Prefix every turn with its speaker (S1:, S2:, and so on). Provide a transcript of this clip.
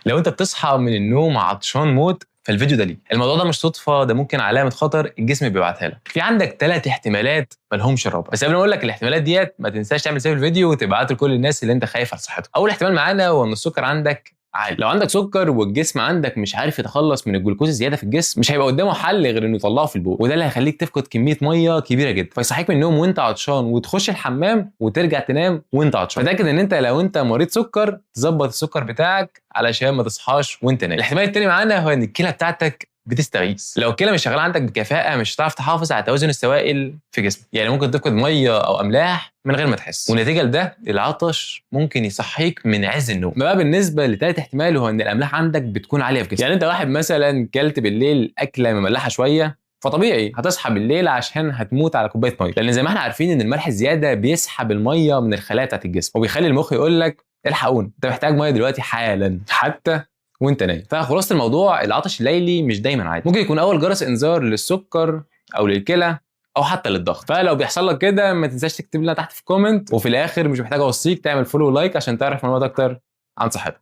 S1: لو انت بتصحى من النوم عطشان موت فالفيديو ده ليه. الموضوع ده مش صدفه، ده ممكن علامه خطر الجسم بيبعتها لك. في عندك 3 احتمالات مالهمش رابط، بس قبل ما اقول لك الاحتمالات ديت ما تنساش تعمل سيف الفيديو وتبعته لكل الناس اللي انت خايف على صحتهم. اول احتمال معانا هو ان السكر عندك عالي. لو عندك سكر والجسم عندك مش عارف يتخلص من الجلوكوز الزياده في الجسم، مش هيبقى قدامه حل غير انه يطلعه في البول، وده اللي هيخليك تفقد كميه ميه كبيره جدا، فيصحيك من النوم وانت عطشان وتخش الحمام وترجع تنام وانت عطشان. فتاكد ان انت لو انت مريض سكر تظبط السكر بتاعك علشان ما تصحاش وانت نايم. الاحتمال التاني معانا هو ان الكلى بتاعتك بتستغيث. لو الكلى مش شغاله عندك بكفاءه مش هتعرف تحافظ على توازن السوائل في جسمك، يعني ممكن تفقد ميه او املاح من غير ما تحس، والنتيجه لده العطش ممكن يصحيك من عز النوم. بقى بالنسبه لتالت احتمال هو ان الاملاح عندك بتكون عاليه في جسمك. يعني انت واحد مثلا كلت بالليل اكله مملحه شويه، فطبيعي هتصحى بالليل عشان هتموت على كوبايه ميه، لان زي ما احنا عارفين ان الملح الزياده بيسحب الميه من الخلايا بتاعت الجسم وبيخلي المخ يقول لك الحقوني انت محتاج ميه دلوقتي حالا حتى وانت نايم. فخلاصه الموضوع العطش الليلي مش دايما عادي، ممكن يكون اول جرس انذار للسكر او للكلى او حتى للضغط. فلو بيحصل لك كده ما تنساش تكتب لنا تحت في كومنت، وفي الاخر مش محتاج اوصيك تعمل فولو ولايك عشان تعرف معلومات اكتر عن صحتك.